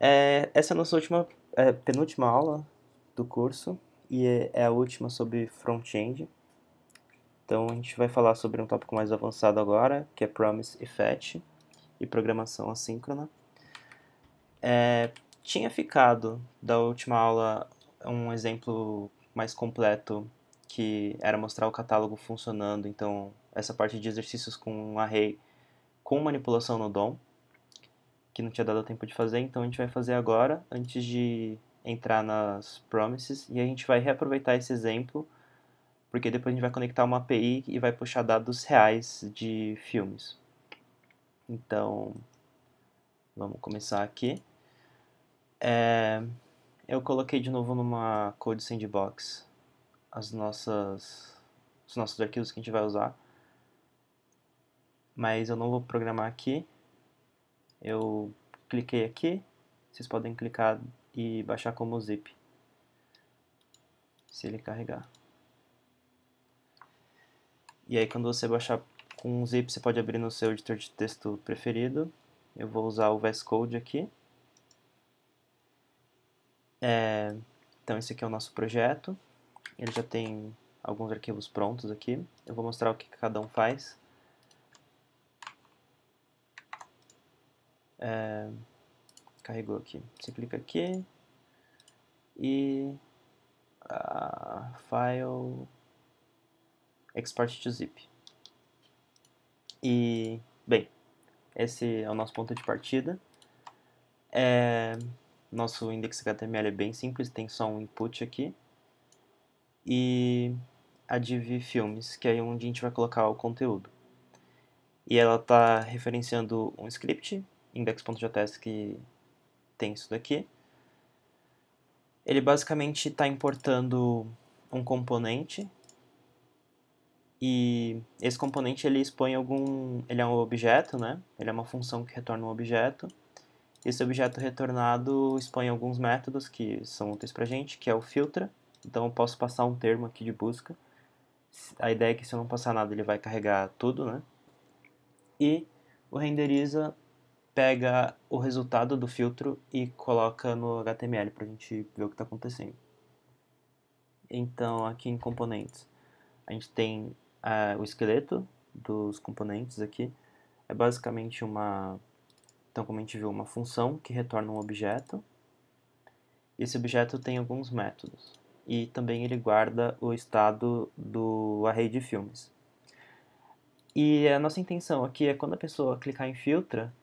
Essa é a nossa penúltima aula do curso e é a última sobre front-end. Então a gente vai falar sobre um tópico mais avançado agora, que é Promise e Fetch e programação assíncrona. Tinha ficado da última aula um exemplo mais completo que era mostrar o catálogo funcionando, então essa parte de exercícios com um array com manipulação no DOM, que não tinha dado tempo de fazer, então a gente vai fazer agora, antes de entrar nas promises, e a gente vai reaproveitar esse exemplo, porque depois a gente vai conectar uma API e vai puxar dados reais de filmes. Então, vamos começar aqui. Eu coloquei de novo numa Code Sandbox os nossos arquivos que a gente vai usar, mas eu não vou programar aqui. Eu cliquei aqui, vocês podem clicar e baixar como zip, se ele carregar. E aí quando você baixar com um zip, você pode abrir no seu editor de texto preferido. Eu vou usar o VS Code aqui. Então esse aqui é o nosso projeto. Ele já tem alguns arquivos prontos aqui. Eu vou mostrar o que cada um faz. Carregou aqui. Você clica aqui e File Export to Zip. E, bem, esse é o nosso ponto de partida. Nosso index HTML é bem simples, tem só um input aqui. E a div filmes, que é onde a gente vai colocar o conteúdo. E ela está referenciando um script, index.js, que tem isso daqui. Ele basicamente está importando um componente e esse componente ele expõe ele é um objeto, né? Ele é uma função que retorna um objeto. Esse objeto retornado expõe alguns métodos que são úteis para a gente, que é o filtra. Então eu posso passar um termo aqui de busca. A ideia é que se eu não passar nada ele vai carregar tudo, né? E o renderiza pega o resultado do filtro e coloca no HTML para a gente ver o que está acontecendo. Então aqui em componentes a gente tem o esqueleto dos componentes aqui. É basicamente então como a gente viu, uma função que retorna um objeto. Esse objeto tem alguns métodos e também ele guarda o estado do array de filmes. E a nossa intenção aqui é quando a pessoa clicar em filtra,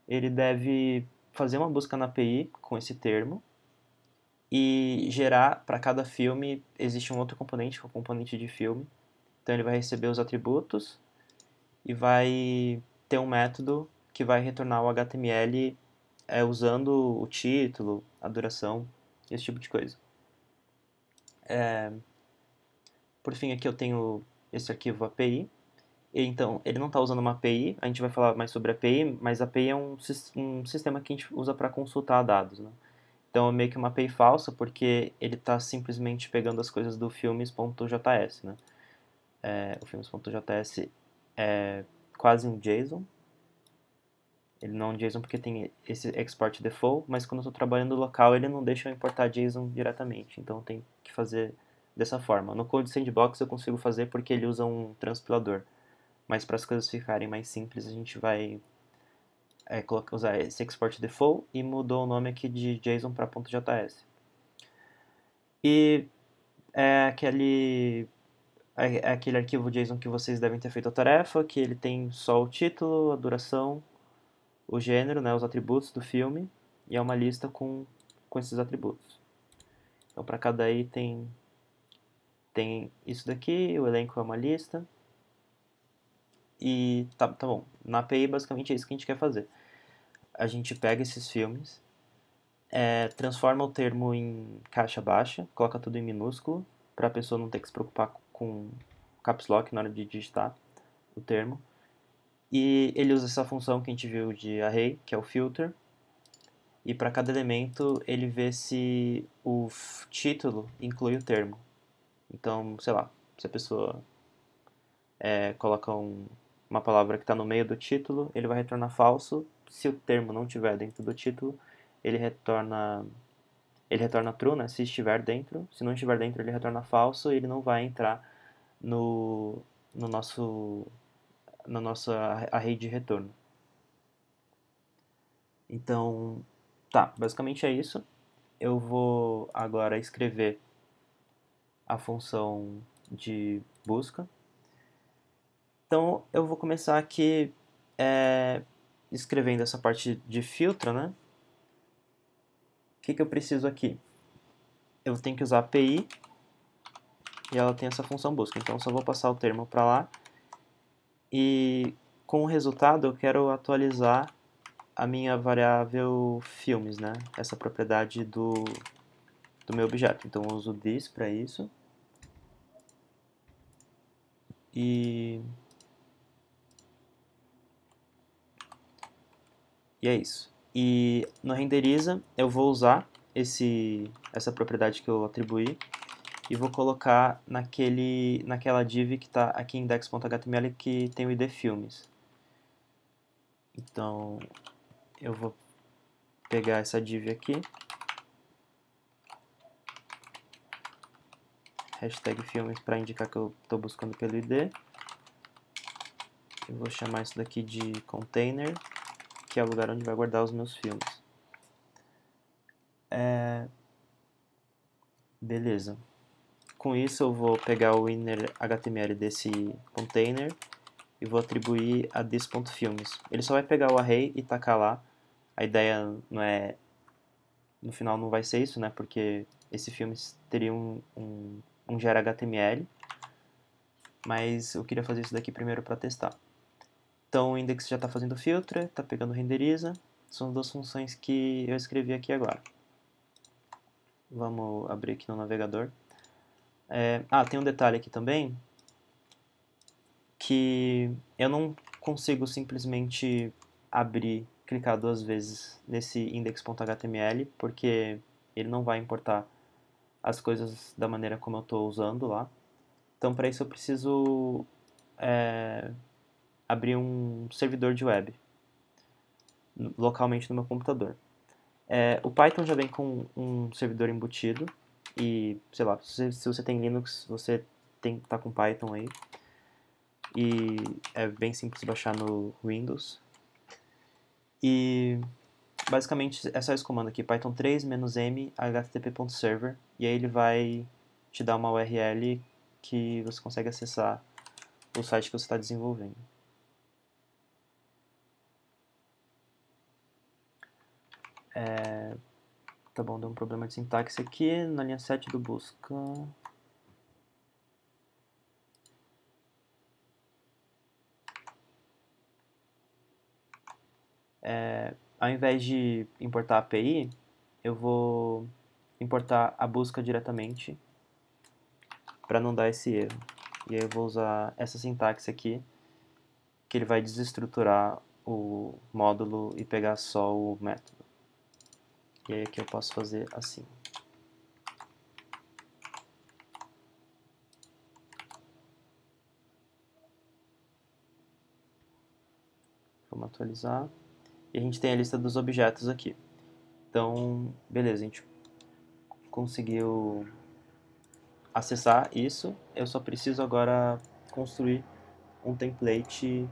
ele deve fazer uma busca na API com esse termo e gerar para cada filme existe um outro componente, que é o componente de filme. Então ele vai receber os atributos e vai ter um método que vai retornar o HTML usando o título, a duração, esse tipo de coisa. Por fim, aqui eu tenho esse arquivo API. Então, ele não está usando uma API, a gente vai falar mais sobre a API, mas a API é um sistema que a gente usa para consultar dados, né? Então, é meio que uma API falsa, porque ele está simplesmente pegando as coisas do filmes.js, né? O filmes.js é quase um JSON. Ele não é um JSON porque tem esse export default, mas quando eu estou trabalhando local, ele não deixa eu importar JSON diretamente. Então, tem que fazer dessa forma. No Code Sandbox eu consigo fazer porque ele usa um transpilador. Mas para as coisas ficarem mais simples, a gente vai usar esse export default e mudou o nome aqui de JSON para .js. E é aquele arquivo JSON que vocês devem ter feito a tarefa, que ele tem só o título, a duração, o gênero, né, os atributos do filme, e é uma lista com esses atributos. Então, para cada item tem isso daqui, o elenco é uma lista, e tá bom. Na API, basicamente, é isso que a gente quer fazer. A gente pega esses filmes, transforma o termo em caixa baixa, coloca tudo em minúsculo, para a pessoa não ter que se preocupar com caps lock na hora de digitar o termo. E ele usa essa função que a gente viu de array, que é o filter, e para cada elemento ele vê se o título inclui o termo. Então, sei lá, se a pessoa coloca uma palavra que está no meio do título, ele vai retornar falso. Se o termo não estiver dentro do título, ele retorna true, né, se estiver dentro. Se não estiver dentro, ele retorna falso e ele não vai entrar no, no nosso na nossa array de retorno. Então, tá, basicamente é isso. Eu vou agora escrever a função de busca. Então, eu vou começar aqui escrevendo essa parte de filtro, né? O que eu preciso aqui? Eu tenho que usar a API e ela tem essa função busca. Então, eu só vou passar o termo para lá. E com o resultado, eu quero atualizar a minha variável filmes, né? Essa propriedade do meu objeto. Então, eu uso this para isso. E é isso. E no renderiza, eu vou usar essa propriedade que eu atribuí e vou colocar naquela div que está aqui em index.html que tem o id filmes. Então, eu vou pegar essa div aqui, hashtag filmes para indicar que eu estou buscando pelo id. Eu vou chamar isso daqui de container, que é o lugar onde vai guardar os meus filmes. Beleza. Com isso eu vou pegar o inner HTML desse container e vou atribuir a this.filmes. Ele só vai pegar o array e tacar lá. A ideia não é, no final não vai ser isso, né? Porque esse filmes teria um gera HTML, mas eu queria fazer isso daqui primeiro para testar. Então o index já está fazendo filtro, está pegando renderiza. São duas funções que eu escrevi aqui agora. Vamos abrir aqui no navegador. Tem um detalhe aqui também, que eu não consigo simplesmente clicar duas vezes nesse index.html, porque ele não vai importar as coisas da maneira como eu estou usando lá. Então, para isso eu preciso abrir um servidor de web localmente no meu computador. O Python já vem com um servidor embutido e, sei lá, se você tem Linux, você tá com Python aí. E é bem simples baixar no Windows. E basicamente é só esse comando aqui, python 3-m http.server, e aí ele vai te dar uma URL que você consegue acessar o site que você está desenvolvendo. Tá bom, deu um problema de sintaxe aqui na linha 7 do busca. Ao invés de importar a API, eu vou importar a busca diretamente para não dar esse erro. E aí eu vou usar essa sintaxe aqui, que ele vai desestruturar o módulo e pegar só o método. E aí aqui eu posso fazer assim. Vamos atualizar. E a gente tem a lista dos objetos aqui. Então, beleza, a gente conseguiu acessar isso. Eu só preciso agora construir um template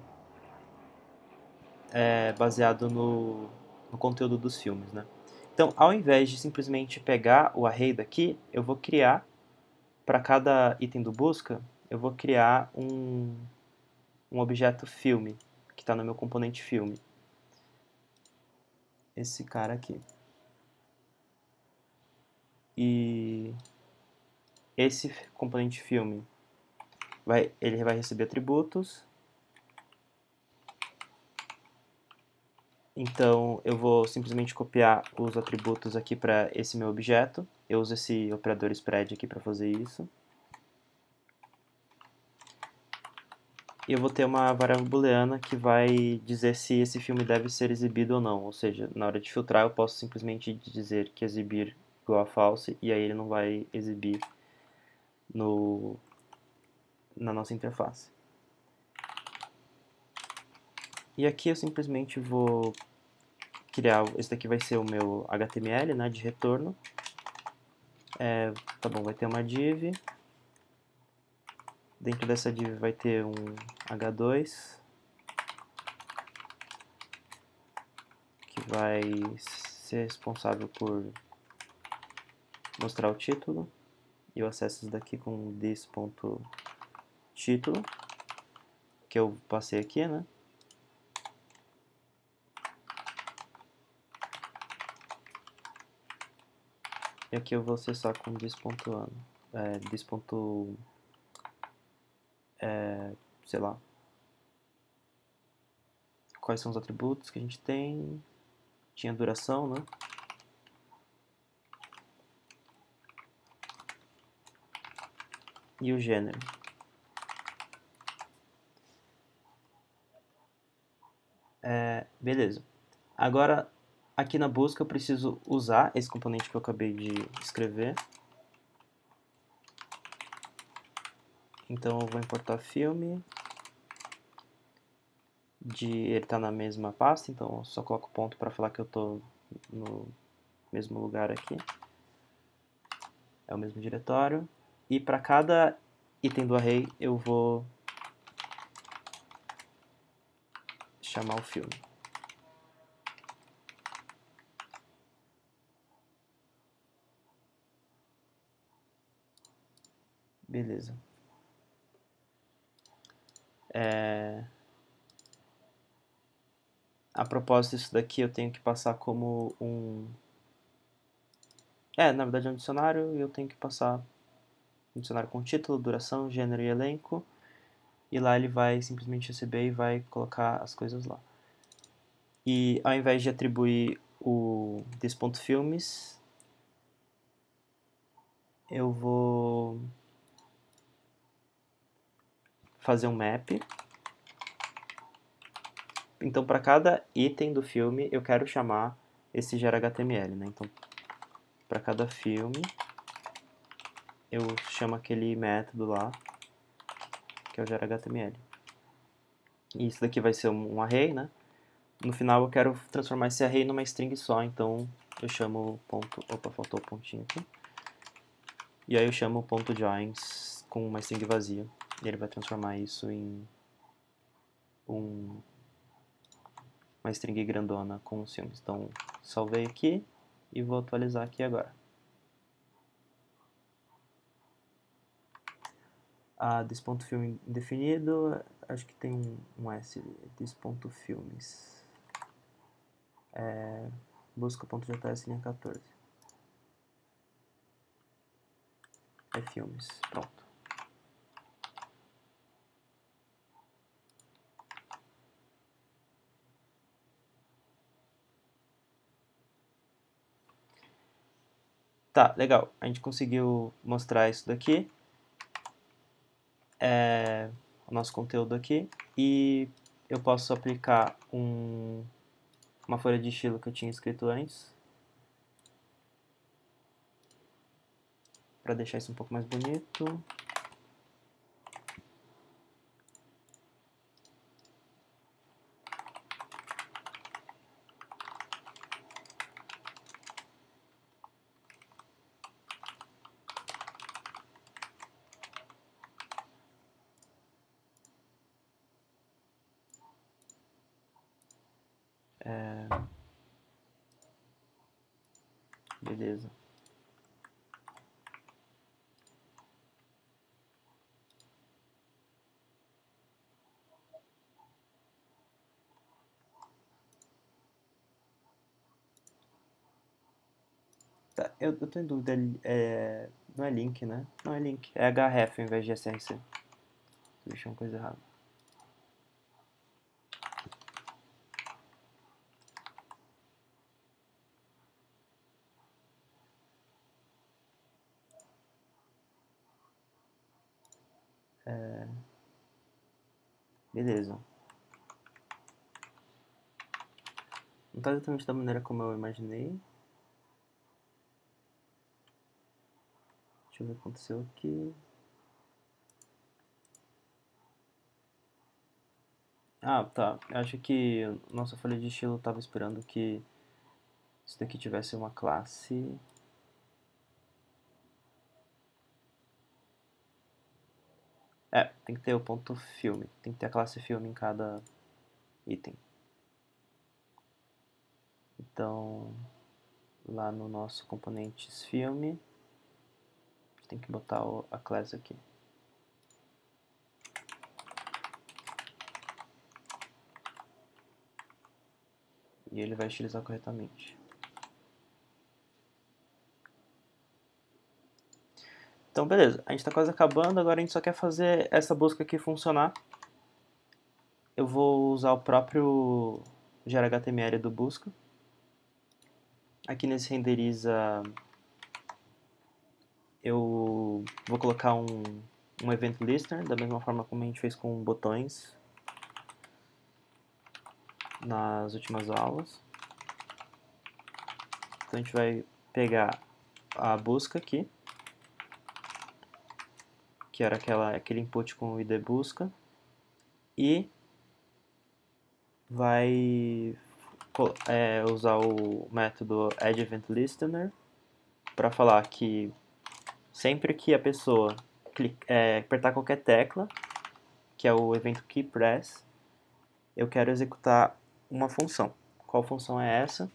baseado no conteúdo dos filmes, né? Então, ao invés de simplesmente pegar o array daqui, eu vou criar, para cada item do busca, eu vou criar um objeto filme, que está no meu componente filme. Esse cara aqui. E esse componente filme, ele vai receber atributos. Então, eu vou simplesmente copiar os atributos aqui para esse meu objeto. Eu uso esse operador spread aqui para fazer isso. E eu vou ter uma variável booleana que vai dizer se esse filme deve ser exibido ou não. Ou seja, na hora de filtrar eu posso simplesmente dizer que exibir igual a false e aí ele não vai exibir na nossa interface. E aqui eu simplesmente vou criar, esse daqui vai ser o meu HTML, né, de retorno. Tá bom, vai ter uma div. Dentro dessa div vai ter um h2 que vai ser responsável por mostrar o título. E eu acesso isso daqui com this.título, que eu passei aqui, né? E aqui eu vou acessar com this.ano, this. Sei lá, quais são os atributos que a gente tem. Tinha duração, né? E o gênero. Beleza. Agora, aqui na busca eu preciso usar esse componente que eu acabei de escrever. Então eu vou importar filme. Ele está na mesma pasta, então eu só coloco ponto para falar que eu estou no mesmo lugar aqui. É o mesmo diretório. E para cada item do array eu vou chamar o filme. Beleza. A propósito, isso daqui eu tenho que passar como um... na verdade é um dicionário e eu tenho que passar um dicionário com título, duração, gênero e elenco. E lá ele vai simplesmente receber e vai colocar as coisas lá. E ao invés de atribuir o this.filmes, eu vou fazer um map. Então, para cada item do filme, eu quero chamar esse gera.html, né? Então, para cada filme, eu chamo aquele método lá, que é o gera.html. E isso daqui vai ser um array, né? No final, eu quero transformar esse array numa string só, então eu chamo ponto... Opa, faltou o pontinho aqui. E aí eu chamo o ponto joins com uma string vazia. E ele vai transformar isso em uma string grandona com os filmes. Então, salvei aqui e vou atualizar aqui agora. This.filme indefinido, acho que tem um S, this.filmes. Busca.js linha 14. É filmes, pronto. Tá, legal. A gente conseguiu mostrar isso daqui. O nosso conteúdo aqui. E eu posso aplicar uma folha de estilo que eu tinha escrito antes. Para deixar isso um pouco mais bonito. Beleza. Tá, eu tô em dúvida, não é link, né? Não é link, é href ao invés de src. Deixei uma coisa errada. Beleza. Não tá exatamente da maneira como eu imaginei. Deixa eu ver o que aconteceu aqui. Ah, tá. Eu acho que nossa folha de estilo estava esperando que isso daqui tivesse uma classe. Tem que ter o ponto filme. Tem que ter a classe filme em cada item. Então, lá no nosso componentes filme, a gente tem que botar a class aqui. E ele vai utilizar corretamente. Então, beleza. A gente está quase acabando. Agora a gente só quer fazer essa busca aqui funcionar. Eu vou usar o próprio gera.html do busca. Aqui nesse renderiza, eu vou colocar um event listener, da mesma forma como a gente fez com botões nas últimas aulas. Então a gente vai pegar a busca aqui, que era aquele input com o id busca, e vai usar o método addEventListener para falar que sempre que a pessoa apertar qualquer tecla, que é o evento keyPress, eu quero executar uma função. Qual função é essa?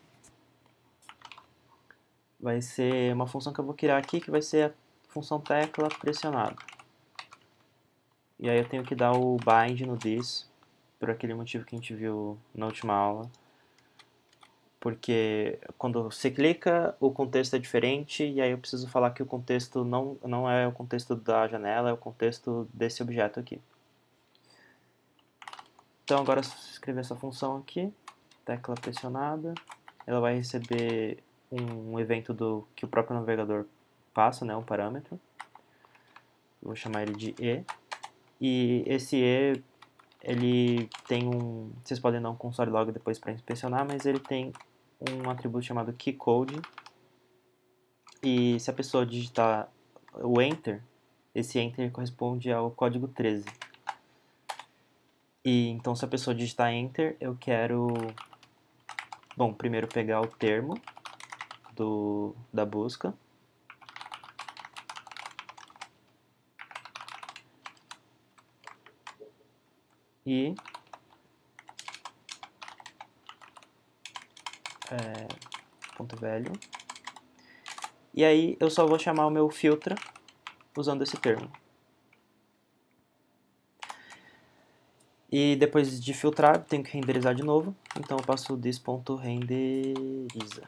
Vai ser uma função que eu vou criar aqui, que vai ser a função tecla pressionada. E aí eu tenho que dar o bind no this, por aquele motivo que a gente viu na última aula. Porque quando você clica, o contexto é diferente, e aí eu preciso falar que o contexto não é o contexto da janela, é o contexto desse objeto aqui. Então agora, se eu escrever essa função aqui, tecla pressionada, ela vai receber um evento que o próprio navegador passa, né, um parâmetro. Vou chamar ele de e. E esse e, ele tem vocês podem dar um console log depois para inspecionar, mas ele tem um atributo chamado keycode. E se a pessoa digitar o enter, esse enter corresponde ao código 13. E então, se a pessoa digitar enter, eu quero, bom, primeiro pegar o termo da busca. E ponto velho. E aí eu só vou chamar o meu filtra usando esse termo. E depois de filtrar, tenho que renderizar de novo. Então eu passo this.renderiza.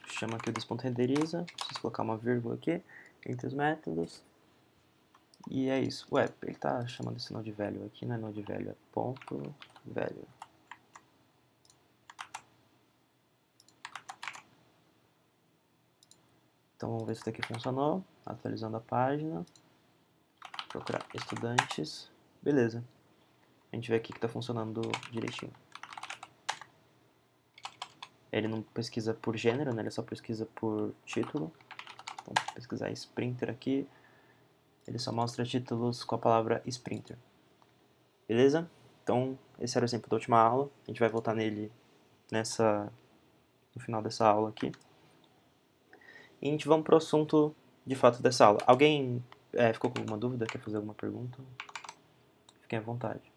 Chama aqui o this.renderiza. Preciso colocar uma vírgula aqui entre os métodos. E é isso. Ué, ele tá chamando esse node velho aqui, não é node velho, é ponto velho. Então vamos ver se isso aqui funcionou. Atualizando a página. Procurar estudantes. Beleza. A gente vê aqui que está funcionando direitinho. Ele não pesquisa por gênero, né? Ele só pesquisa por título. Então, vou pesquisar Sprinter aqui. Ele só mostra títulos com a palavra Sprinter. Beleza? Então, esse era o exemplo da última aula. A gente vai voltar nele no final dessa aula aqui. E a gente vamos para o assunto de fato dessa aula. Alguém ficou com alguma dúvida? Quer fazer alguma pergunta? Fiquem à vontade.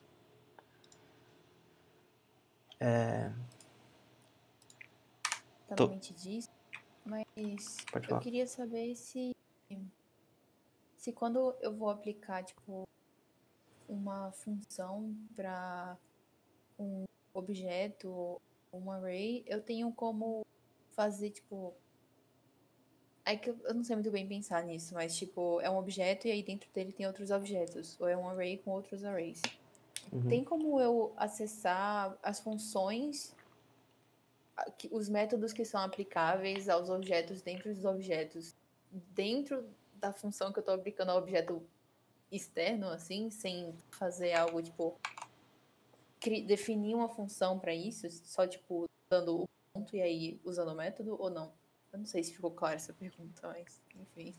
Totalmente disso, mas Pode eu falar. queria saber se quando eu vou aplicar, tipo, uma função para um objeto ou um array, eu tenho como fazer, tipo... É que eu não sei muito bem pensar nisso, mas, tipo, é um objeto e aí dentro dele tem outros objetos, ou é um array com outros arrays. Uhum. Tem como eu acessar as funções, os métodos que são aplicáveis aos objetos dentro dos objetos, dentro da função que eu estou aplicando ao objeto externo, assim, sem fazer algo, tipo, definir uma função para isso, só, tipo, dando o ponto e aí usando o método, ou não? Eu não sei se ficou clara essa pergunta, mas, enfim.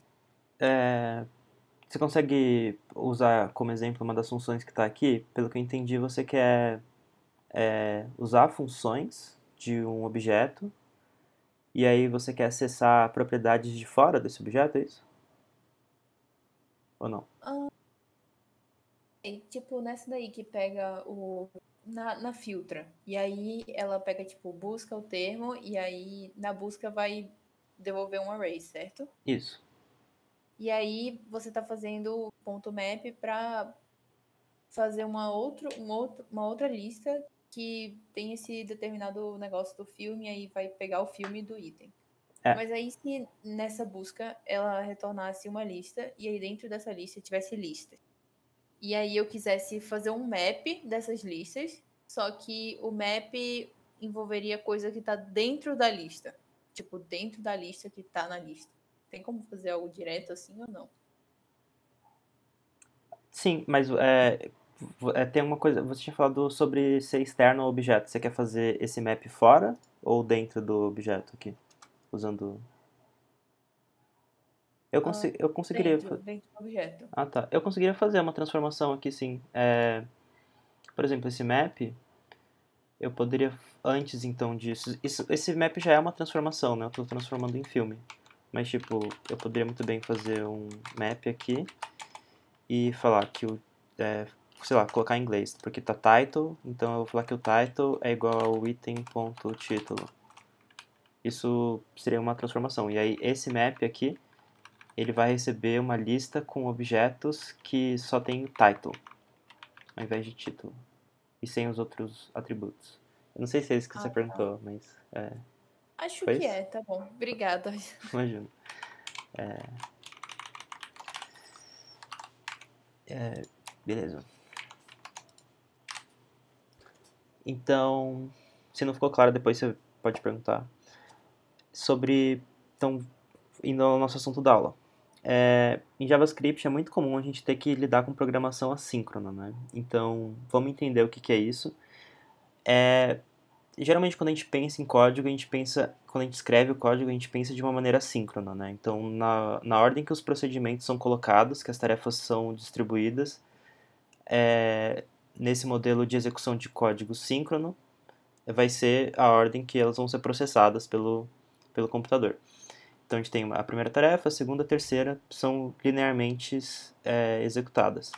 Você consegue usar como exemplo uma das funções que está aqui? Pelo que eu entendi, você quer usar funções de um objeto, e aí você quer acessar propriedades de fora desse objeto, é isso? Ou não? E, tipo, nessa daí que pega o. Na filtra. E aí ela pega, tipo, busca o termo, e aí na busca vai devolver um array, certo? Isso. E aí você tá fazendo ponto .map para fazer uma outra lista que tem esse determinado negócio do filme, aí vai pegar o filme do item. É. Mas aí se nessa busca ela retornasse uma lista e aí dentro dessa lista tivesse listas. E aí eu quisesse fazer um map dessas listas, só que o map envolveria coisa que tá dentro da lista. Tipo, dentro da lista que tá na lista. Tem como fazer algo direto assim ou não? Sim, mas tem uma coisa. Você tinha falado sobre ser externo ao objeto. Você quer fazer esse map fora ou dentro do objeto aqui? Usando. Eu conseguiria. Dentro do objeto. Ah, tá. Eu conseguiria fazer uma transformação aqui, sim. Por exemplo, esse map, eu poderia, antes então disso. Esse map já é uma transformação, né? Eu estou transformando em filme. Mas, tipo, eu poderia muito bem fazer um map aqui e falar que sei lá, colocar em inglês, porque tá title, então eu vou falar que o title é igual ao item.título. Isso seria uma transformação. E aí esse map aqui, ele vai receber uma lista com objetos que só tem o title, ao invés de título, e sem os outros atributos. Eu não sei se é isso que você Ah, tá. perguntou, mas Acho foi que isso? é, tá bom. Obrigada. Imagino. Beleza. Então, se não ficou claro, depois você pode perguntar. Então, indo ao nosso assunto da aula. Em JavaScript é muito comum a gente ter que lidar com programação assíncrona, né? Então, vamos entender o que, que é isso. Geralmente, quando a gente pensa em código, quando a gente escreve o código, a gente pensa de uma maneira assíncrona, né? Então, na ordem que os procedimentos são colocados, que as tarefas são distribuídas, nesse modelo de execução de código síncrono, vai ser a ordem que elas vão ser processadas pelo computador. Então a gente tem a primeira tarefa, a segunda, a terceira são linearmente executadas.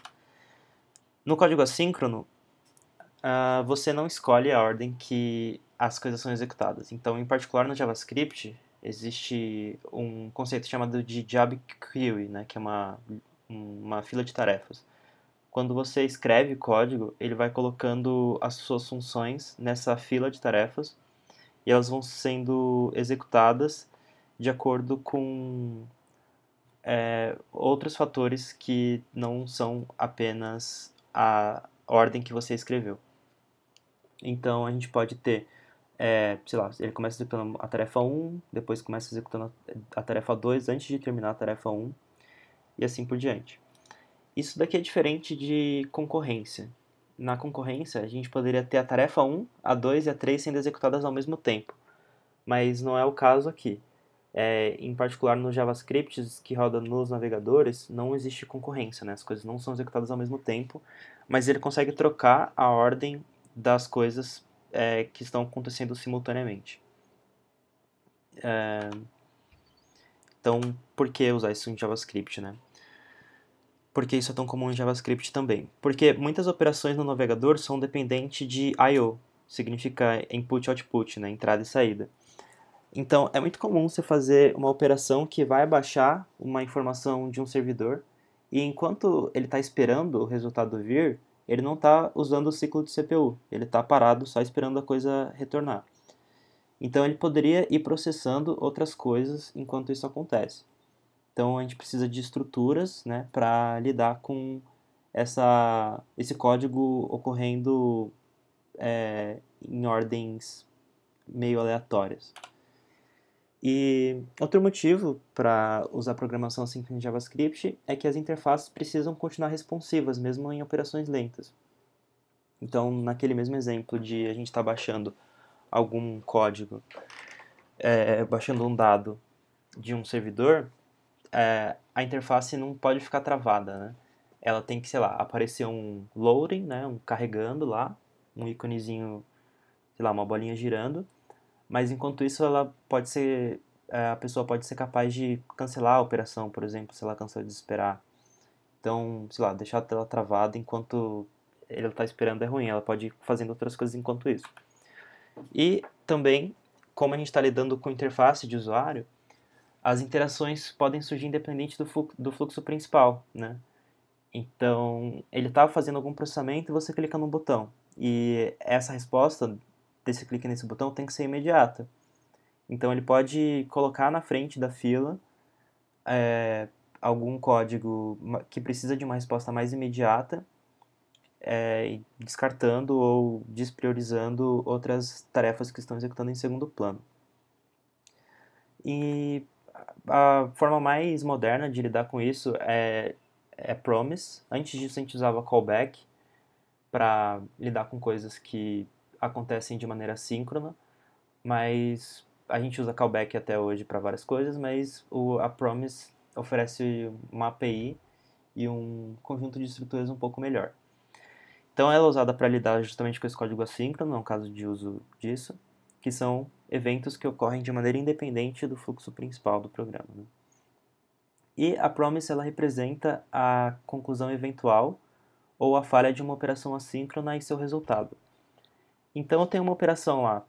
No código assíncrono, você não escolhe a ordem que as coisas são executadas. Então, em particular no JavaScript, existe um conceito chamado de job queue, né, que é uma fila de tarefas. Quando você escreve código, ele vai colocando as suas funções nessa fila de tarefas e elas vão sendo executadas de acordo com outros fatores que não são apenas a ordem que você escreveu. Então a gente pode ter, sei lá, ele começa executando a tarefa 1, depois começa executando a tarefa 2 antes de terminar a tarefa 1 e assim por diante. Isso daqui é diferente de concorrência. Na concorrência, a gente poderia ter a tarefa 1, a 2 e a 3 sendo executadas ao mesmo tempo, mas não é o caso aqui. Em particular no JavaScript que roda nos navegadores, não existe concorrência, né? As coisas não são executadas ao mesmo tempo, mas ele consegue trocar a ordem das coisas que estão acontecendo simultaneamente. Então, por que usar isso em JavaScript, né? Por que isso é tão comum em JavaScript também? Porque muitas operações no navegador são dependentes de I/O, significa input e output, né? Entrada e saída. Então, é muito comum você fazer uma operação que vai baixar uma informação de um servidor e enquanto ele está esperando o resultado vir, ele não está usando o ciclo de CPU, ele está parado só esperando a coisa retornar. Então, ele poderia ir processando outras coisas enquanto isso acontece. Então, a gente precisa de estruturas, né, para lidar com esse código ocorrendo em ordens meio aleatórias. E outro motivo para usar programação assíncrona em JavaScript é que as interfaces precisam continuar responsivas, mesmo em operações lentas. Então, naquele mesmo exemplo de a gente estar baixando algum código, baixando um dado de um servidor, a interface não pode ficar travada, né? Ela tem que, sei lá, aparecer um loading, né, um carregando lá, um íconezinho, sei lá, uma bolinha girando, mas enquanto isso a pessoa pode ser capaz de cancelar a operação, por exemplo, se ela cansou de esperar. Então, sei lá, deixar a tela travada enquanto ele está esperando é ruim, ela pode ir fazendo outras coisas enquanto isso. E também, como a gente está lidando com interface de usuário, as interações podem surgir independente do fluxo principal, né? Então, ele está fazendo algum processamento e você clica no botão. E essa resposta desse clique nesse botão tem que ser imediata. Então, ele pode colocar na frente da fila algum código que precisa de uma resposta mais imediata, descartando ou despriorizando outras tarefas que estão executando em segundo plano. E a forma mais moderna de lidar com isso é promise. Antes disso a gente usava callback para lidar com coisas que acontecem de maneira síncrona, mas a gente usa callback até hoje para várias coisas, mas a promise oferece uma API e um conjunto de estruturas um pouco melhor. Então ela é usada para lidar justamente com esse código assíncrono, no caso de uso disso, que são eventos que ocorrem de maneira independente do fluxo principal do programa, né? E a promise ela representa a conclusão eventual ou a falha de uma operação assíncrona e seu resultado. Então eu tenho uma operação lá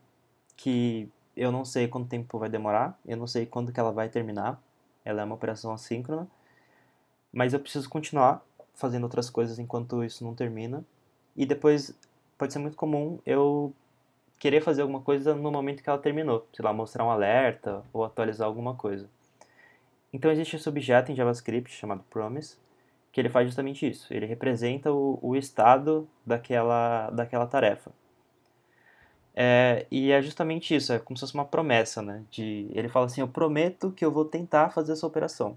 que eu não sei quanto tempo vai demorar, eu não sei quando que ela vai terminar, ela é uma operação assíncrona, mas eu preciso continuar fazendo outras coisas enquanto isso não termina. E depois pode ser muito comum eu querer fazer alguma coisa no momento que ela terminou, sei lá, mostrar um alerta ou atualizar alguma coisa. Então existe esse objeto em JavaScript chamado promise, que ele faz justamente isso. Ele representa o estado daquela tarefa. E é justamente isso, é como se fosse uma promessa, né? Ele fala assim, eu prometo que eu vou tentar fazer essa operação.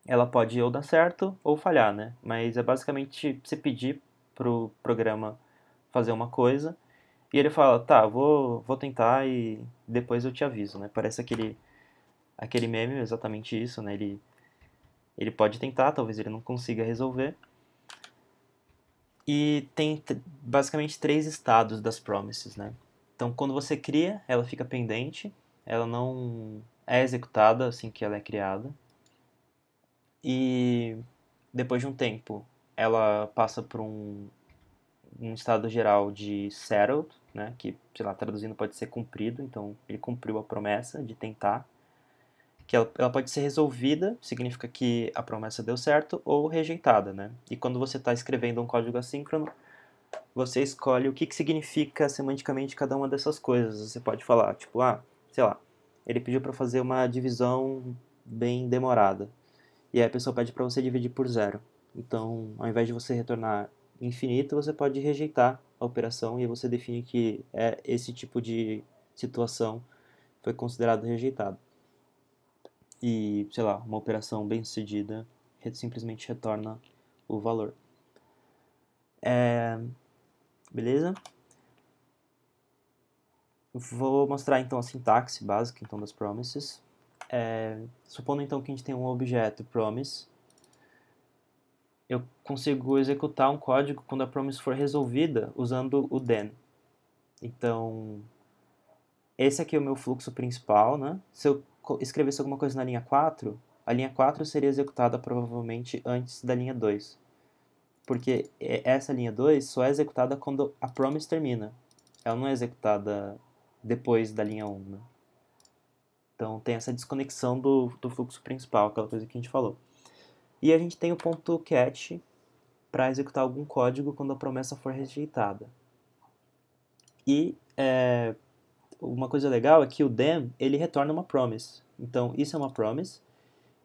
Ela pode ou dar certo ou falhar, né? Mas é basicamente você pedir pro programa fazer uma coisa e ele fala, tá, vou tentar e depois eu te aviso, né? Parece aquele meme, exatamente isso, né? Ele pode tentar, talvez ele não consiga resolver. E tem basicamente 3 estados das promises, né? Então, quando você cria, ela fica pendente, ela não é executada assim que ela é criada. E depois de um tempo, ela passa por um estado geral de settled, né? Que, sei lá, traduzindo pode ser cumprido, então ele cumpriu a promessa de tentar. Que ela pode ser resolvida, significa que a promessa deu certo, ou rejeitada, né? E quando você está escrevendo um código assíncrono, você escolhe o que significa semanticamente cada uma dessas coisas. Você pode falar, tipo, sei lá, ele pediu para fazer uma divisão bem demorada. E aí a pessoa pede para você dividir por zero. Então, ao invés de você retornar infinito, você pode rejeitar a operação e aí você define que esse tipo de situação foi considerado rejeitado. E, sei lá, uma operação bem sucedida simplesmente retorna o valor. Beleza? Vou mostrar então a sintaxe básica então, das promises. Supondo então que a gente tem um objeto promise, eu consigo executar um código quando a promise for resolvida usando o then. Então, esse aqui é o meu fluxo principal, né? Se eu escrevesse alguma coisa na linha 4, a linha 4 seria executada provavelmente antes da linha 2. Porque essa linha 2 só é executada quando a promise termina. Ela não é executada depois da linha 1, né? Então tem essa desconexão do fluxo principal, aquela coisa que a gente falou. E a gente tem o ponto catch para executar algum código quando a promessa for rejeitada. E uma coisa legal é que o them ele retorna uma promise. Então isso é uma promise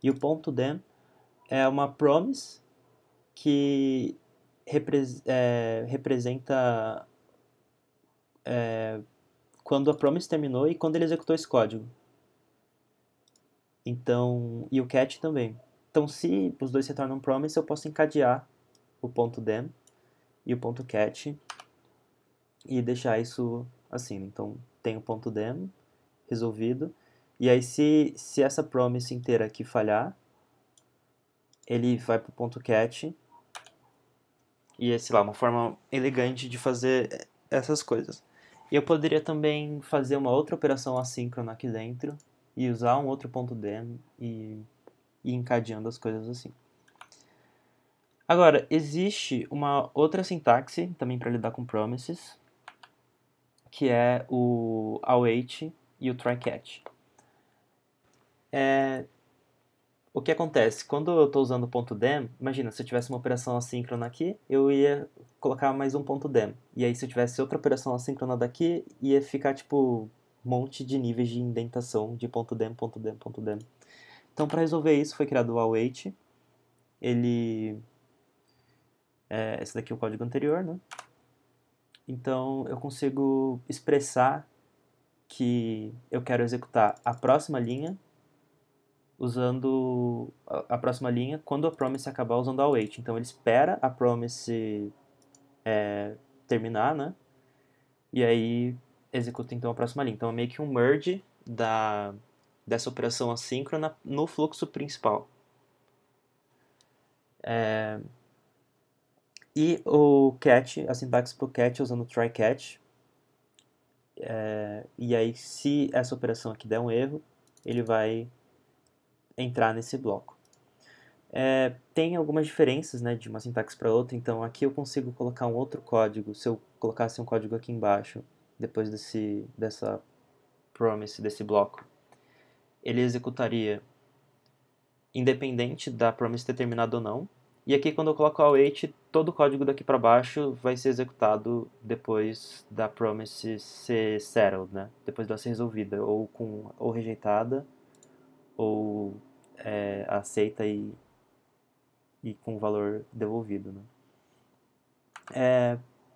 e o ponto them é uma promise que representa quando a promise terminou e quando ele executou esse código. Então, e o catch também. Então, se os dois se tornam promise, eu posso encadear o ponto them e o ponto catch e deixar isso assim. Então, tem o ponto them resolvido. E aí, se essa promise inteira aqui falhar, ele vai para o ponto catch. E é, sei lá, uma forma elegante de fazer essas coisas. E eu poderia também fazer uma outra operação assíncrona aqui dentro e usar um outro ponto .dem e ir encadeando as coisas assim. Agora, existe uma outra sintaxe também para lidar com promises, que é o await e o try-catch. O que acontece? Quando eu estou usando o ponto .dem, imagina, se eu tivesse uma operação assíncrona aqui, eu ia colocar mais um ponto .dem. E aí, se eu tivesse outra operação assíncrona daqui, ia ficar, tipo, um monte de níveis de indentação de ponto .dem, ponto .dem, ponto .dem. Então, para resolver isso, foi criado o await. Esse daqui é o código anterior, né? Então, eu consigo expressar que eu quero executar a próxima linha usando a próxima linha quando a promise acabar usando a await. Então, ele espera a promise terminar, né? E aí executa então a próxima linha. Então, é meio que um merge dessa operação assíncrona no fluxo principal. E o catch, a sintaxe para o catch usando try-catch. E aí, se essa operação aqui der um erro, ele vai entrar nesse bloco. Tem algumas diferenças, né, de uma sintaxe para outra, então aqui eu consigo colocar um outro código. Se eu colocasse um código aqui embaixo, depois dessa promise, desse bloco, ele executaria independente da promise ter terminado ou não. E aqui, quando eu coloco await, todo o código daqui para baixo vai ser executado depois da promise ser settled, né? Depois dela ser resolvida, ou rejeitada, ou aceita e com o valor devolvido, né?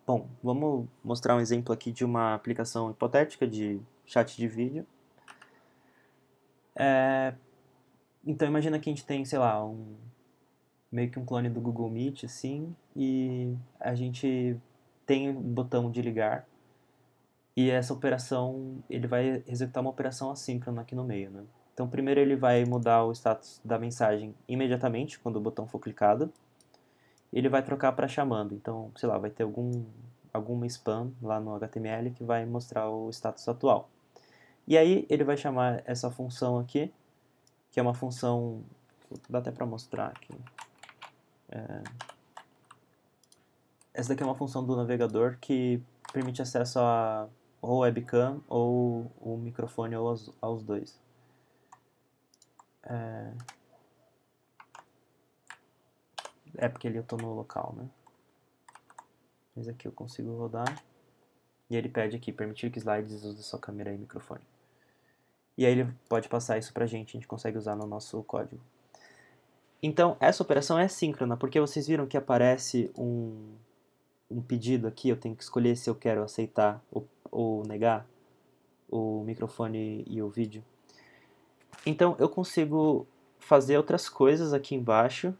Bom, vamos mostrar um exemplo aqui de uma aplicação hipotética de chat de vídeo. Então, imagina que a gente tem, sei lá, meio que um clone do Google Meet, assim, e a gente tem um botão de ligar, e essa operação, ele vai executar uma operação assíncrona aqui no meio, né? Então, primeiro ele vai mudar o status da mensagem imediatamente, quando o botão for clicado, e ele vai trocar para chamando. Então, sei lá, vai ter alguma spam lá no HTML que vai mostrar o status atual. E aí ele vai chamar essa função aqui, que é uma função, dá até para mostrar aqui. Essa daqui é uma função do navegador que permite acesso a ou webcam ou o microfone ou aos dois. Porque ali eu estou no local, né? Mas aqui eu consigo rodar. E ele pede aqui, permitir que slides use sua câmera e microfone. E aí ele pode passar isso pra gente, a gente consegue usar no nosso código. Então, essa operação é síncrona, porque vocês viram que aparece um pedido aqui, eu tenho que escolher se eu quero aceitar ou negar o microfone e o vídeo. Então, eu consigo fazer outras coisas aqui embaixo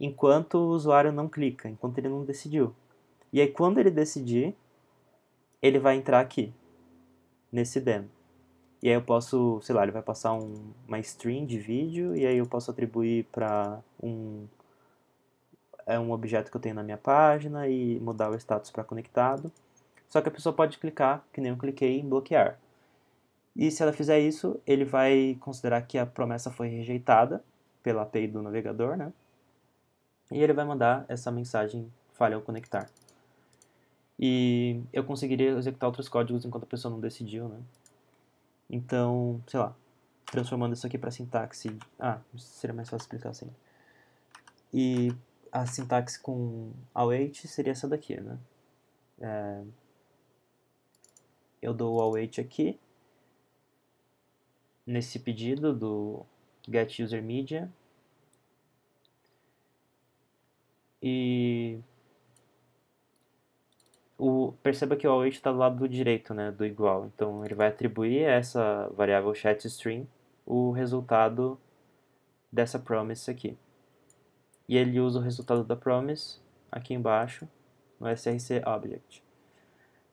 enquanto o usuário não clica, enquanto ele não decidiu. E aí, quando ele decidir, ele vai entrar aqui, nesse demo. E aí eu posso, sei lá, ele vai passar uma string de vídeo, e aí eu posso atribuir para um objeto que eu tenho na minha página e mudar o status para conectado. Só que a pessoa pode clicar, que nem eu cliquei, em bloquear. E se ela fizer isso, ele vai considerar que a promessa foi rejeitada pela API do navegador, né? E ele vai mandar essa mensagem falha ao conectar. E eu conseguiria executar outros códigos enquanto a pessoa não decidiu, né? Então, sei lá, transformando isso aqui para sintaxe. Seria mais fácil explicar assim. E a sintaxe com await seria essa daqui, né? Eu dou o await aqui, nesse pedido do getUserMedia, e perceba que o await está do lado do direito, né, do igual. Então ele vai atribuir a essa variável chatString o resultado dessa promise aqui. E ele usa o resultado da promise aqui embaixo no src object.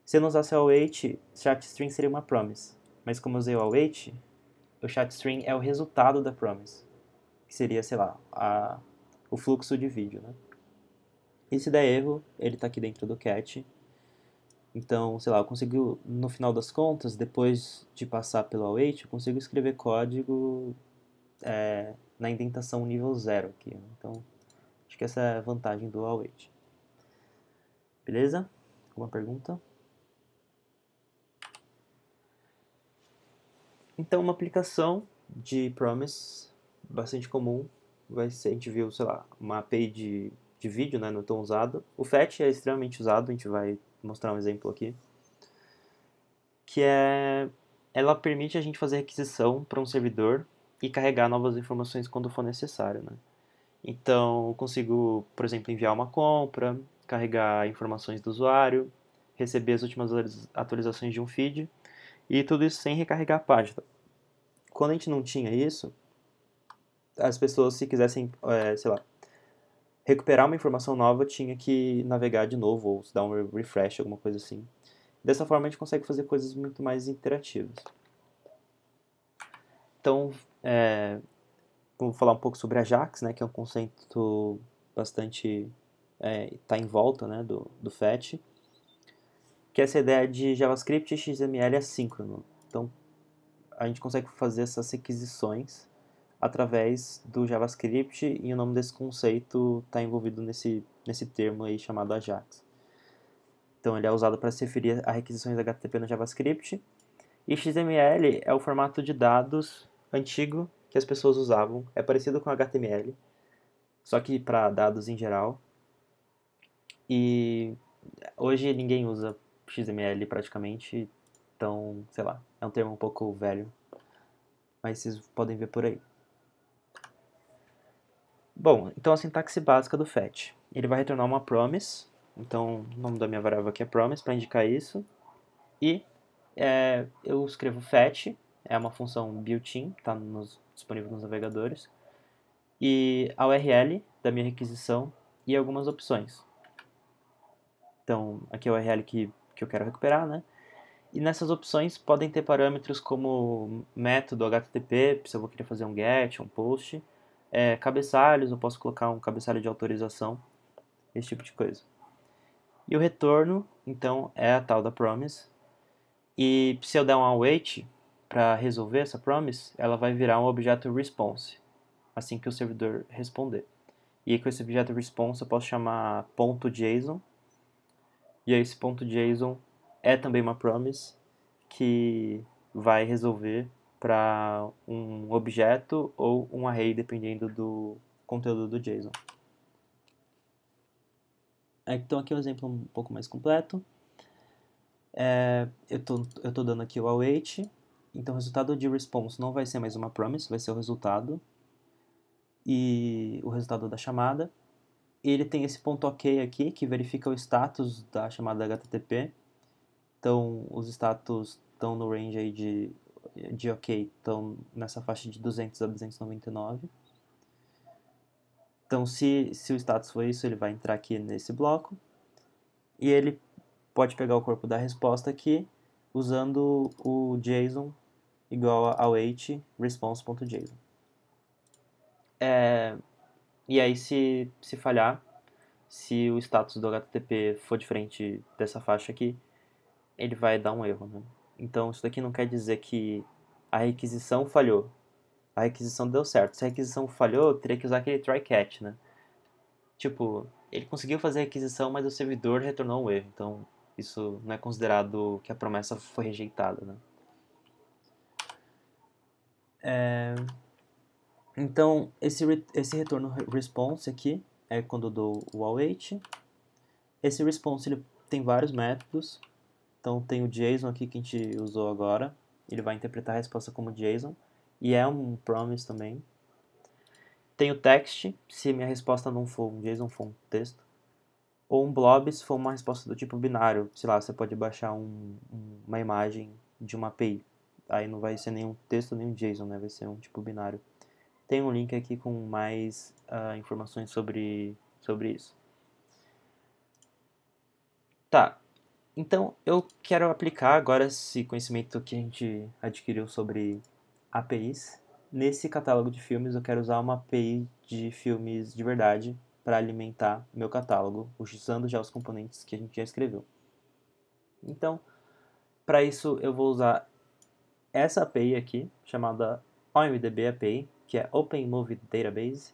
Se eu não usasse o await, chatString seria uma promise. Mas como eu usei o await, o chatString é o resultado da promise, que seria, sei lá, o fluxo de vídeo, né? E se der erro, ele está aqui dentro do catch Então, sei lá, eu consigo, no final das contas, depois de passar pelo await, eu consigo escrever código na indentação nível 0 aqui. Então, acho que essa é a vantagem do await. Beleza? Alguma pergunta? Então, uma aplicação de promise bastante comum vai ser, a gente viu, sei lá, uma API de vídeo, né, não tão usado. O fetch é extremamente usado, a gente vai mostrar um exemplo aqui, que ela permite a gente fazer requisição para um servidor e carregar novas informações quando for necessário, né? Então, eu consigo, por exemplo, enviar uma compra, carregar informações do usuário, receber as últimas atualizações de um feed, e tudo isso sem recarregar a página. Quando a gente não tinha isso, as pessoas, se quisessem, sei lá, recuperar uma informação nova, tinha que navegar de novo ou dar um refresh, alguma coisa assim. Dessa forma, a gente consegue fazer coisas muito mais interativas. Então, vou falar um pouco sobre Ajax, né, que é um conceito bastante está em volta, né, do fetch, que é essa ideia de JavaScript e XML assíncrono. Então, a gente consegue fazer essas requisições através do JavaScript e o nome desse conceito está envolvido nesse termo aí chamado Ajax. Então, ele é usado para se referir a requisições HTTP no JavaScript. E XML é o formato de dados antigo que as pessoas usavam. É parecido com HTML, só que para dados em geral. E hoje ninguém usa XML praticamente, então, sei lá, é um termo um pouco velho, mas vocês podem ver por aí. Bom, então a sintaxe básica do fetch. Ele vai retornar uma promise, então o nome da minha variável aqui é promise para indicar isso, e eu escrevo fetch, é uma função built-in, está disponível nos navegadores, e a URL da minha requisição e algumas opções. Então, aqui é o URL que eu quero recuperar, né? E nessas opções podem ter parâmetros como método HTTP, se eu vou querer fazer um GET, um POST, cabeçalhos, eu posso colocar um cabeçalho de autorização, esse tipo de coisa. E o retorno, então, é a tal da promise. E se eu der um await para resolver essa promise, ela vai virar um objeto response, assim que o servidor responder. E aí, com esse objeto response eu posso chamar .json, e aí esse .json é também uma promise que vai resolver para um objeto ou um array, dependendo do conteúdo do JSON. Então aqui é um exemplo um pouco mais completo. Eu tô dando aqui o await, então o resultado de response não vai ser mais uma promise, vai ser o resultado e o resultado da chamada. Ele tem esse ponto OK aqui, que verifica o status da chamada HTTP. Então, os status estão no range aí de OK, estão nessa faixa de 200 a 299. Então, se o status for isso, ele vai entrar aqui nesse bloco. E ele pode pegar o corpo da resposta aqui, usando o JSON igual a await response.json. E aí, se falhar, se o status do HTTP for diferente dessa faixa aqui, ele vai dar um erro, né? Então, isso daqui não quer dizer que a requisição falhou. A requisição deu certo. Se a requisição falhou, eu teria que usar aquele try catch, né? Tipo, ele conseguiu fazer a requisição, mas o servidor retornou um erro. Então, isso não é considerado que a promessa foi rejeitada, né? Então, esse retorno response aqui é quando eu dou o await. Esse response ele tem vários métodos. Então, tem o JSON aqui que a gente usou agora. Ele vai interpretar a resposta como JSON. E é um promise também. Tem o text, se minha resposta não for um JSON, for um texto. Ou um blob, se for uma resposta do tipo binário. Sei lá, você pode baixar uma imagem de uma API. Aí não vai ser nenhum texto, nem um JSON, né? Vai ser um tipo binário. Tem um link aqui com mais informações sobre isso. Tá, então eu quero aplicar agora esse conhecimento que a gente adquiriu sobre APIs. Nesse catálogo de filmes eu quero usar uma API de filmes de verdade para alimentar meu catálogo, usando já os componentes que a gente já escreveu. Então, para isso eu vou usar essa API aqui, chamada OMDB API, que é Open Movie Database.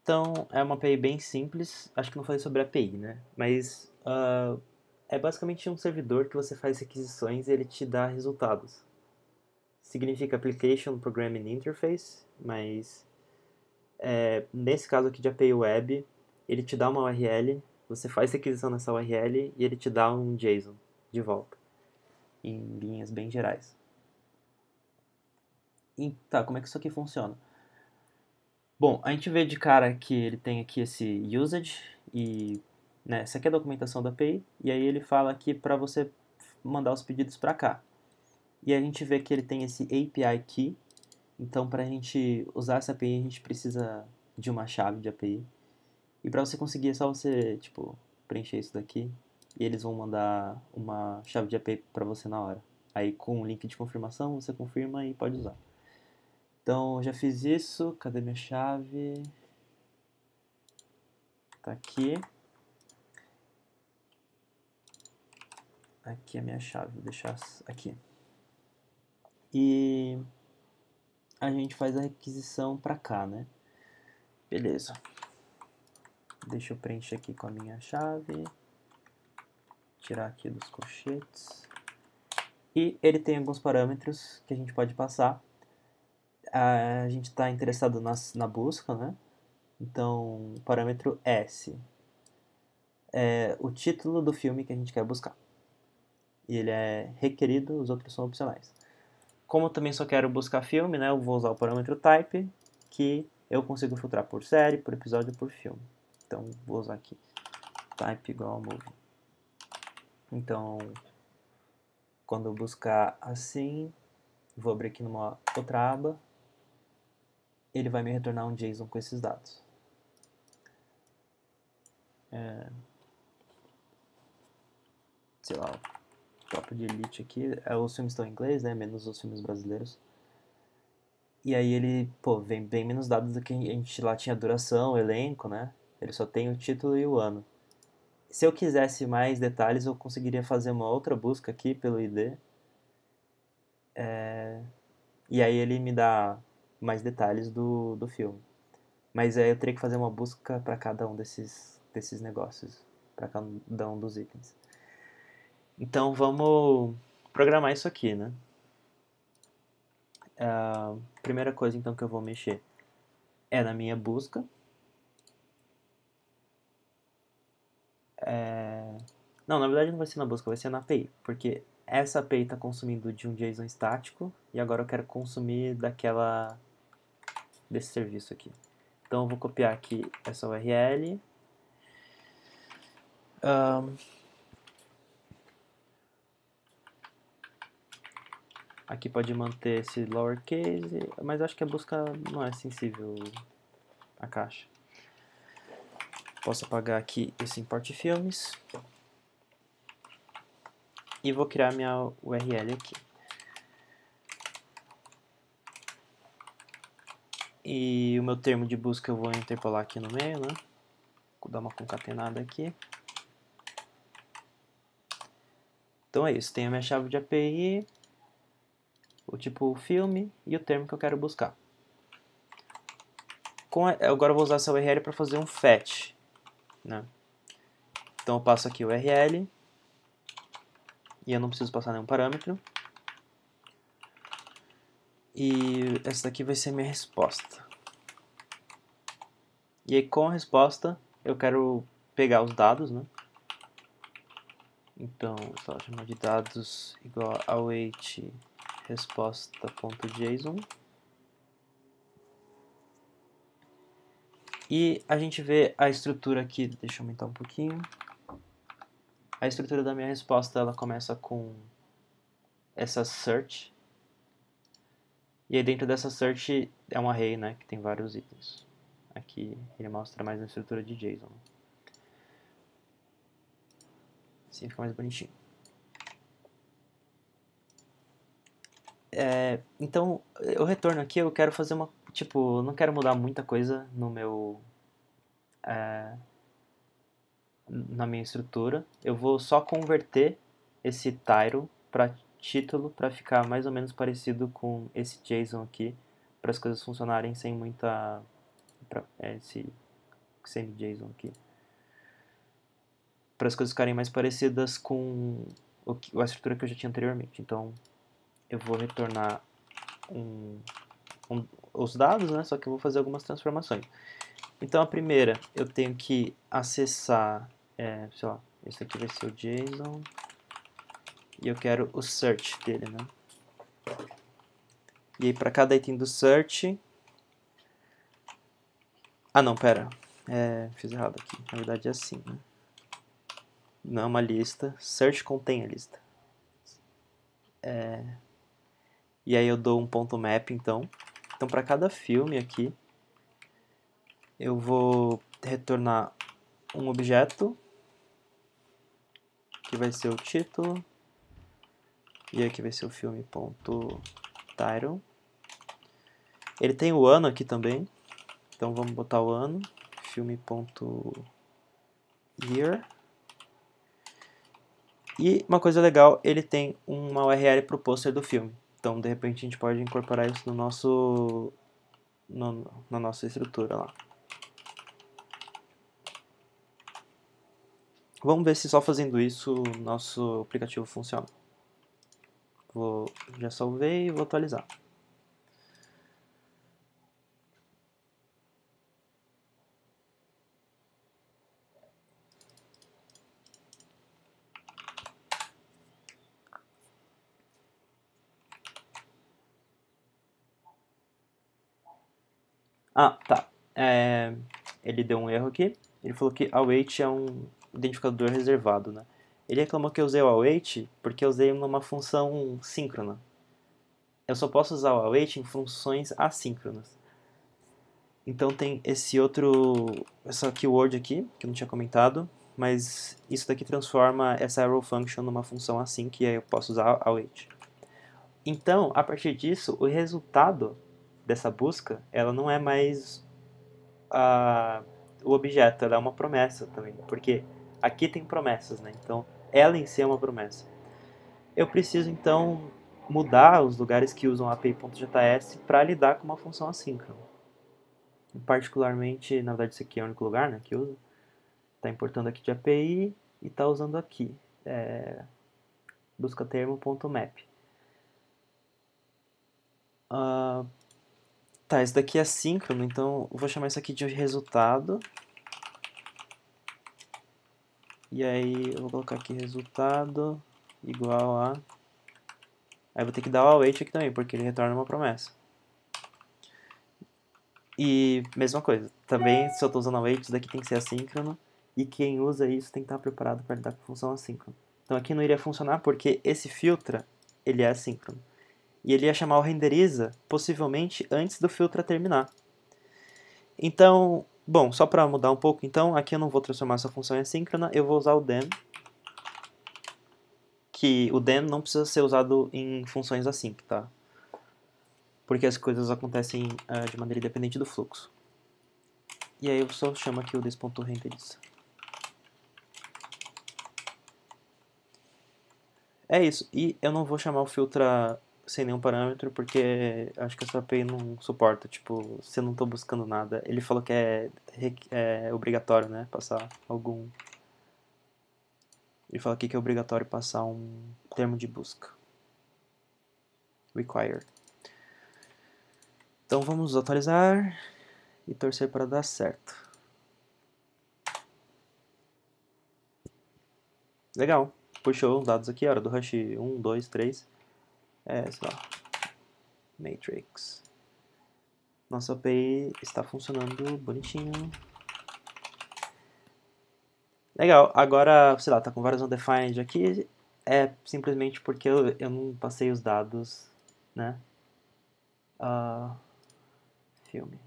Então, é uma API bem simples. Acho que não falei sobre a API, né? Mas é basicamente um servidor que você faz requisições e ele te dá resultados. Significa Application Programming Interface, mas nesse caso aqui de API Web, ele te dá uma URL, você faz requisição nessa URL e ele te dá um JSON de volta, em linhas bem gerais. E tá, como é que isso aqui funciona? Bom, a gente vê de cara que ele tem aqui esse usage e essa aqui é a documentação da API e aí ele fala aqui para você mandar os pedidos para cá. E a gente vê que ele tem esse API Key, então para a gente usar essa API a gente precisa de uma chave de API. E para você conseguir é só você, tipo, preencher isso daqui e eles vão mandar uma chave de API para você na hora. Aí com um link de confirmação você confirma e pode usar. Então já fiz isso, cadê minha chave? Tá aqui. Aqui é a minha chave, vou deixar aqui. E a gente faz a requisição para cá, né? Beleza. Deixa eu preencher aqui com a minha chave. Tirar aqui dos colchetes. E ele tem alguns parâmetros que a gente pode passar. A gente está interessado na busca, né? Então, o parâmetro S é o título do filme que a gente quer buscar. E ele é requerido, os outros são opcionais. Como eu também só quero buscar filme, né? Eu vou usar o parâmetro type, que eu consigo filtrar por série, por episódio, por filme. Então, vou usar aqui type igual a movie. Então, quando eu buscar assim, vou abrir aqui numa outra aba, ele vai me retornar um JSON com esses dados. Sei lá, o próprio de Elite aqui, os filmes estão em inglês, né, menos os filmes brasileiros. E aí ele, pô, vem bem menos dados do que a gente lá tinha duração, elenco, né? Ele só tem o título e o ano. Se eu quisesse mais detalhes, eu conseguiria fazer uma outra busca aqui pelo ID. E aí ele me dá mais detalhes do filme. Mas aí eu teria que fazer uma busca para cada um desses negócios, para cada um dos itens. Então vamos programar isso aqui, né? A primeira coisa então que eu vou mexer é na minha busca. Não, na verdade não vai ser na busca, vai ser na API, porque essa API está consumindo de um JSON estático e agora eu quero consumir desse serviço aqui. Então eu vou copiar aqui essa URL. Aqui pode manter esse lowercase, mas acho que a busca não é sensível à caixa. Posso apagar aqui esse import filmes. E vou criar minha URL aqui. E o meu termo de busca eu vou interpolar aqui no meio, né? Vou dar uma concatenada aqui. Então é isso, tenho a minha chave de API, o tipo filme e o termo que eu quero buscar. Agora eu vou usar essa URL para fazer um fetch, né? Então eu passo aqui o URL e eu não preciso passar nenhum parâmetro. E essa daqui vai ser minha resposta. E aí com a resposta eu quero pegar os dados, né? Então, só chamar de dados igual a await resposta.json. E a gente vê a estrutura aqui, deixa eu aumentar um pouquinho. A estrutura da minha resposta, ela começa com essa search. E aí dentro dessa search é um array, né, que tem vários itens. Aqui ele mostra mais a estrutura de JSON. Assim fica mais bonitinho. Então, eu retorno aqui, eu quero fazer não quero mudar muita coisa no meu na minha estrutura. Eu vou só converter esse title para título para ficar mais ou menos parecido com esse JSON aqui, para as coisas funcionarem sem muita esse semi-JSON aqui, para as coisas ficarem mais parecidas com a estrutura que eu já tinha anteriormente. Então eu vou retornar os dados, né? Só que eu vou fazer algumas transformações. Então a primeira, eu tenho que acessar, sei lá, esse aqui vai ser o JSON, e eu quero o search dele, né? E aí para cada item do search... Ah não, pera, fiz errado aqui, na verdade é assim, né? Não é uma lista, search contém a lista. E aí eu dou um ponto map, então para cada filme aqui, eu vou retornar um objeto, que vai ser o título, e aqui vai ser o filme.title. Ele tem o ano aqui também, então vamos botar o ano, filme.year. E uma coisa legal, ele tem uma URL para o pôster do filme. Então, de repente, a gente pode incorporar isso no na nossa estrutura lá. Vamos ver se só fazendo isso o nosso aplicativo funciona. Já salvei e vou atualizar. Ah, tá. Ele deu um erro aqui. Ele falou que await é um identificador reservado, né? Ele reclamou que eu usei o await porque eu usei numa função síncrona. Eu só posso usar o await em funções assíncronas. Então tem essa keyword aqui, que eu não tinha comentado, mas isso daqui transforma essa arrow function numa função async, e aí eu posso usar await. Então, a partir disso, o resultado dessa busca, ela não é mais o objeto, ela é uma promessa também, porque aqui tem promessas, né? Então, ela em si é uma promessa. Eu preciso, então, mudar os lugares que usam API.js para lidar com uma função assíncrona. Particularmente, na verdade, esse aqui é o único lugar, né, que usa. Está importando aqui de API e está usando aqui, busca termo.map. Tá, esse daqui é síncrono, então eu vou chamar isso aqui de resultado. E aí eu vou colocar aqui resultado igual a... Aí eu vou ter que dar o await aqui também, porque ele retorna uma promessa. E mesma coisa, também se eu estou usando await, isso daqui tem que ser assíncrono. E quem usa isso tem que estar preparado para lidar com função assíncrona. Então aqui não iria funcionar porque esse filtra, ele é assíncrono. E ele ia chamar o renderiza, possivelmente, antes do filtra terminar. Então, bom, só para mudar um pouco, então, aqui eu não vou transformar essa função em assíncrona, eu vou usar o dem, que o dem não precisa ser usado em funções async, tá? Porque as coisas acontecem de maneira independente do fluxo. E aí eu só chamo aqui o this.renderiza. É isso, e eu não vou chamar o filtra sem nenhum parâmetro, porque acho que essa API não suporta, tipo, se eu não estou buscando nada. Ele falou que é obrigatório, né, passar algum... Ele fala aqui que é obrigatório passar um termo de busca. Required. Então vamos atualizar e torcer para dar certo. Legal, puxou os dados aqui, hora do rush 1, 2, 3. Sei lá, matrix. Nossa API está funcionando bonitinho. Legal, agora, sei lá, tá com vários undefined aqui, é simplesmente porque eu não passei os dados, né? Filme.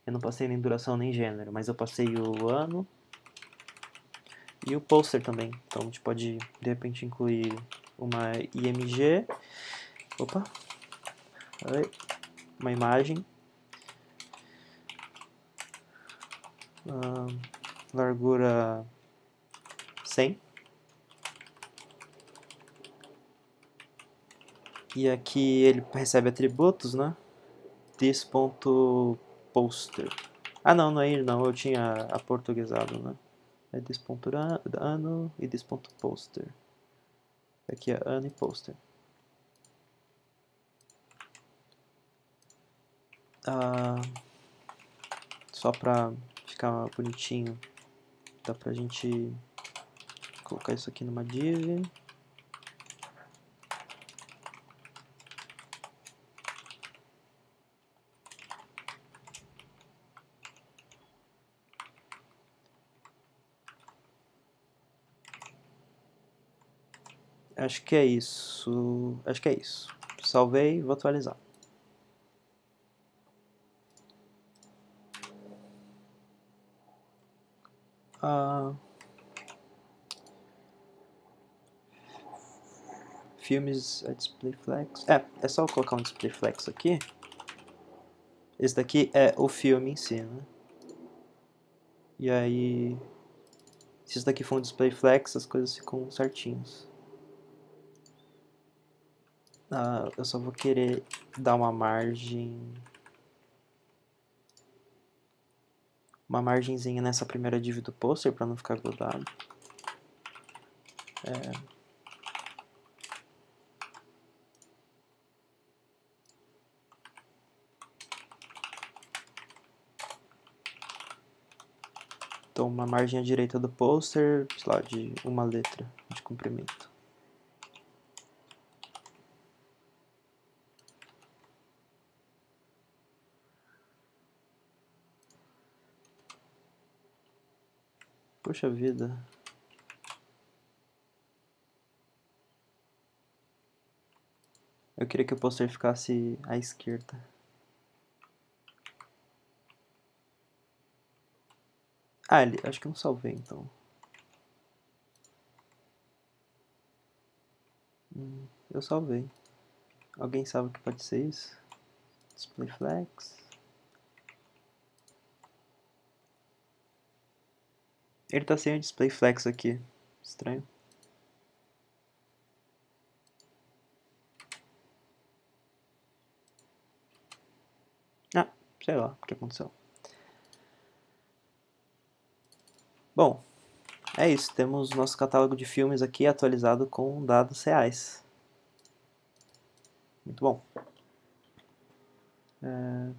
Eu não passei nem duração nem gênero, mas eu passei o ano e o poster também. Então a gente pode, de repente, incluir uma IMG, uma imagem, largura 100. E aqui ele recebe atributos, né? This.poster. Ah, não é ele não, eu tinha aportuguesado, né? É this.ano e this.poster. Aqui é ano e poster. Só pra ficar bonitinho, dá pra gente colocar isso aqui numa div. Acho que é isso. Acho que é isso. Salvei, vou atualizar. Filmes display flex. É só colocar um display flex aqui. Esse daqui é o filme em si, né? E aí, se isso daqui for um display flex, as coisas ficam certinhas. Eu só vou querer dar uma margenzinha nessa primeira div do poster para não ficar grudado. Então, uma margem à direita do poster, sei lá, de uma letra de comprimento. Poxa vida. Eu queria que o poster ficasse à esquerda. Acho que eu não salvei, então. Eu salvei. Alguém sabe o que pode ser isso? Display flex. Ele tá sem o display flex aqui. Estranho. Sei lá o que aconteceu. Bom, é isso. Temos nosso catálogo de filmes aqui atualizado com dados reais. Muito bom.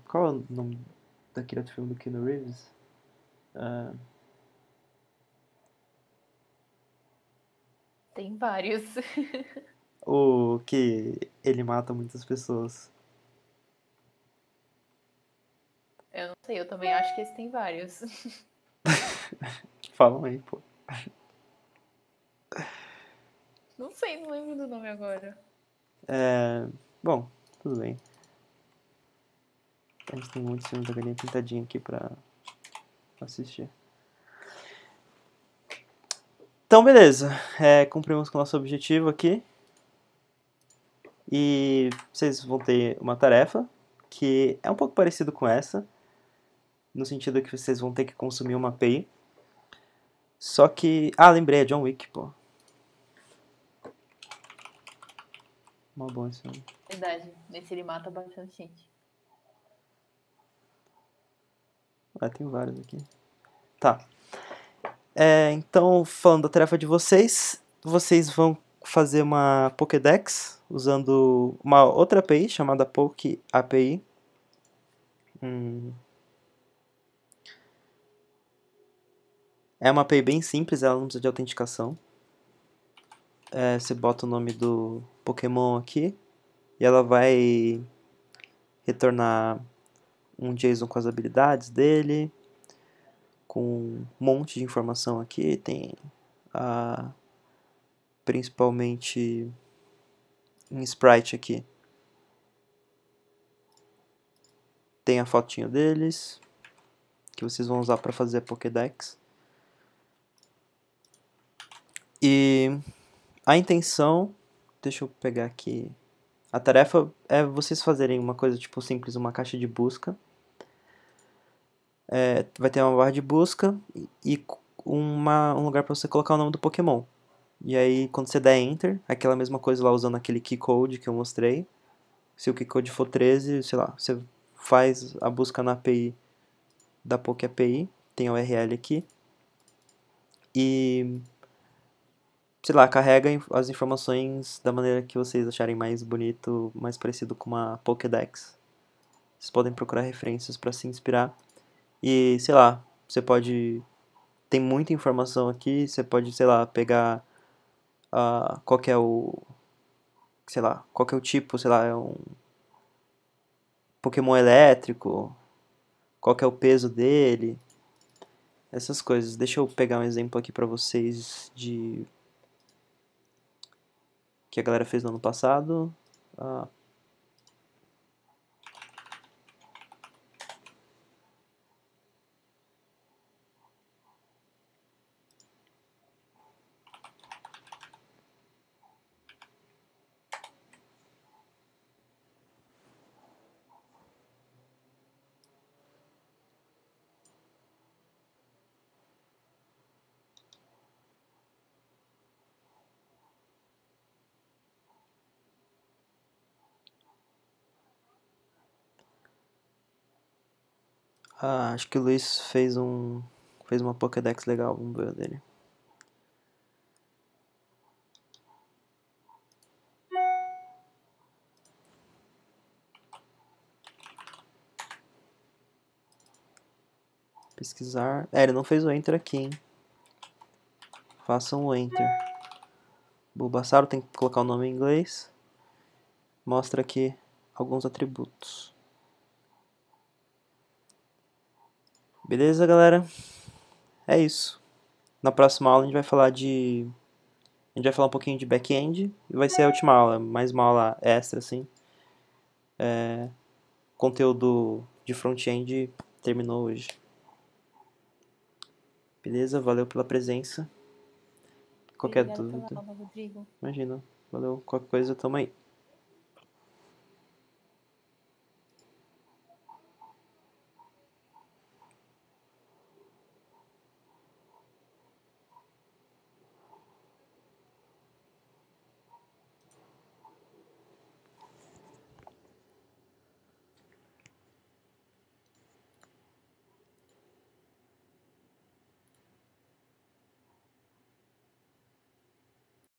Qual é o nome daquele outro filme do Keanu Reeves? Tem vários. O que ele mata muitas pessoas. Eu não sei, eu também acho que esse tem vários. Falam aí, pô. Não sei, não lembro do nome agora. Bom, tudo bem. A gente tem muitos filmes da galinha pintadinha aqui pra assistir. Então, beleza. Cumprimos com o nosso objetivo aqui. E vocês vão ter uma tarefa que é um pouco parecido com essa, no sentido que vocês vão ter que consumir uma API. Só que... lembrei, é John Wick, pô. Uma boa esse filme. Verdade, nesse ele mata bastante gente. Tem vários aqui. Tá. Então, falando da tarefa de vocês vão fazer uma Pokédex usando uma outra API chamada Poke API. É uma API bem simples, ela não precisa de autenticação. Você bota o nome do Pokémon aqui e ela vai retornar um JSON com as habilidades dele, com um monte de informação aqui. Tem principalmente um sprite aqui. Tem a fotinho deles, que vocês vão usar para fazer a Pokédex. E a intenção, deixa eu pegar aqui, a tarefa é vocês fazerem uma coisa tipo simples, uma caixa de busca. Vai ter uma barra de busca e um lugar para você colocar o nome do Pokémon. E aí, quando você der Enter, aquela mesma coisa lá usando aquele key code que eu mostrei. Se o key code for 13, sei lá, você faz a busca na API da Poké API, tem a URL aqui. E, sei lá, carrega as informações da maneira que vocês acharem mais bonito, mais parecido com uma Pokédex. Vocês podem procurar referências para se inspirar. E, sei lá, você pode... Tem muita informação aqui, você pode, sei lá, pegar qual que é o... Sei lá, qual que é o tipo, sei lá, é um Pokémon elétrico, qual que é o peso dele, essas coisas. Deixa eu pegar um exemplo aqui pra vocês de que a galera fez no ano passado. Ah, acho que o Luiz fez uma Pokédex legal, vamos ver a dele. Pesquisar. Ele não fez o Enter aqui, hein? Façam o Enter. Bulbasauro tem que colocar o nome em inglês. Mostra aqui alguns atributos. Beleza, galera? É isso. Na próxima aula a gente vai falar de... A gente vai falar um pouquinho de back-end e vai ser a última aula, mais uma aula extra, assim. Conteúdo de front-end terminou hoje. Beleza? Valeu pela presença. Qualquer Obrigada pela dúvida, aula, Rodrigo. imagina. Valeu. Qualquer coisa, tamo aí.